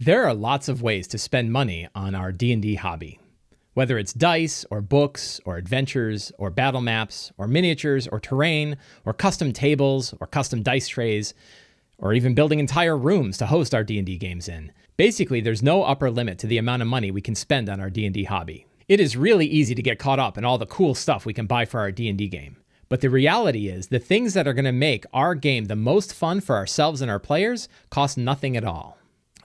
There are lots of ways to spend money on our D&D hobby. Whether it's dice, or books, or adventures, or battle maps, or miniatures, or terrain, or custom tables, or custom dice trays, or even building entire rooms to host our D&D games in. Basically, there's no upper limit to the amount of money we can spend on our D&D hobby. It is really easy to get caught up in all the cool stuff we can buy for our D&D game. But the reality is, the things that are going to make our game the most fun for ourselves and our players cost nothing at all.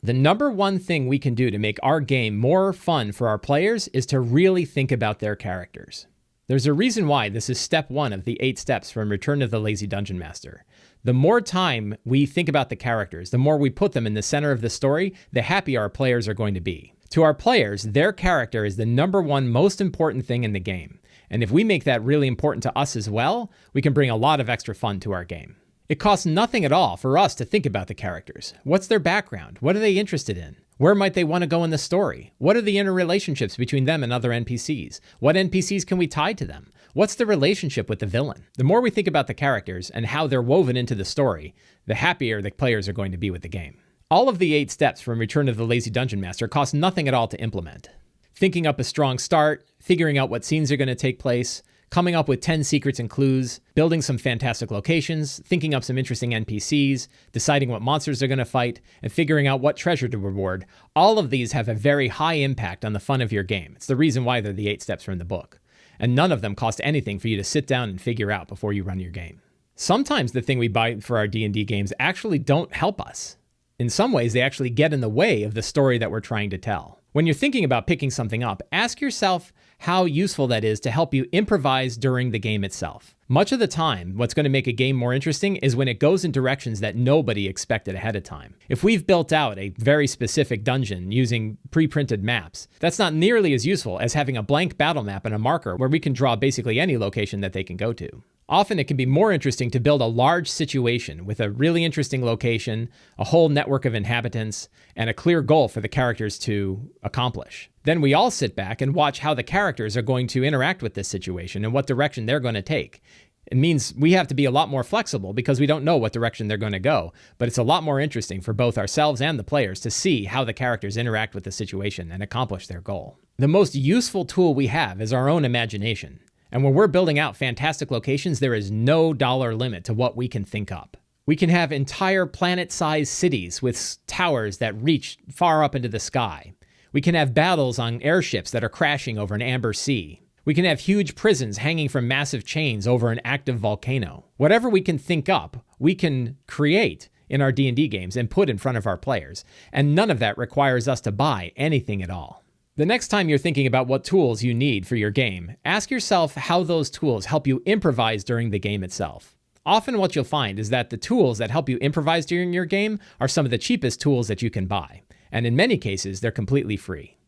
The number one thing we can do to make our game more fun for our players is to really think about their characters. There's a reason why this is step 1 of the 8 steps from Return of the Lazy Dungeon Master. The more time we think about the characters, the more we put them in the center of the story, the happier our players are going to be. To our players, their character is the number one most important thing in the game. And if we make that really important to us as well, we can bring a lot of extra fun to our game. It costs nothing at all for us to think about the characters. What's their background? What are they interested in? Where might they want to go in the story? What are the interrelationships between them and other NPCs? What NPCs can we tie to them? What's the relationship with the villain? The more we think about the characters and how they're woven into the story, the happier the players are going to be with the game. All of the 8 steps from Return of the Lazy Dungeon Master cost nothing at all to implement. Thinking up a strong start, figuring out what scenes are going to take place, coming up with 10 secrets and clues, building some fantastic locations, thinking up some interesting NPCs, deciding what monsters they're going to fight, and figuring out what treasure to reward. All of these have a very high impact on the fun of your game. It's the reason why they're the 8 steps from the book. And none of them cost anything for you to sit down and figure out before you run your game. Sometimes the thing we buy for our D&D games actually don't help us. In some ways, they actually get in the way of the story that we're trying to tell. When you're thinking about picking something up, ask yourself how useful that is to help you improvise during the game itself. Much of the time, what's going to make a game more interesting is when it goes in directions that nobody expected ahead of time. If we've built out a very specific dungeon using pre-printed maps, that's not nearly as useful as having a blank battle map and a marker where we can draw basically any location that they can go to. Often it can be more interesting to build a large situation with a really interesting location, a whole network of inhabitants, and a clear goal for the characters to accomplish. Then we all sit back and watch how the characters are going to interact with this situation and what direction they're going to take. It means we have to be a lot more flexible because we don't know what direction they're going to go, but it's a lot more interesting for both ourselves and the players to see how the characters interact with the situation and accomplish their goal. The most useful tool we have is our own imagination. And when we're building out fantastic locations, there is no dollar limit to what we can think up. We can have entire planet-sized cities with towers that reach far up into the sky. We can have battles on airships that are crashing over an amber sea. We can have huge prisons hanging from massive chains over an active volcano. Whatever we can think up, we can create in our D&D games and put in front of our players. And none of that requires us to buy anything at all. The next time you're thinking about what tools you need for your game, ask yourself how those tools help you improvise during the game itself. Often what you'll find is that the tools that help you improvise during your game are some of the cheapest tools that you can buy. And in many cases, they're completely free.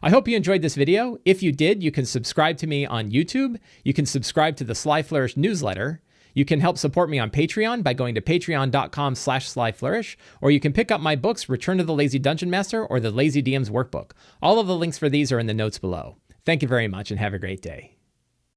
I hope you enjoyed this video. If you did, you can subscribe to me on YouTube. You can subscribe to the Sly Flourish newsletter. You can help support me on Patreon by going to patreon.com/slyflourish, or you can pick up my books, Return of the Lazy Dungeon Master or the Lazy DM's Workbook. All of the links for these are in the notes below. Thank you very much and have a great day.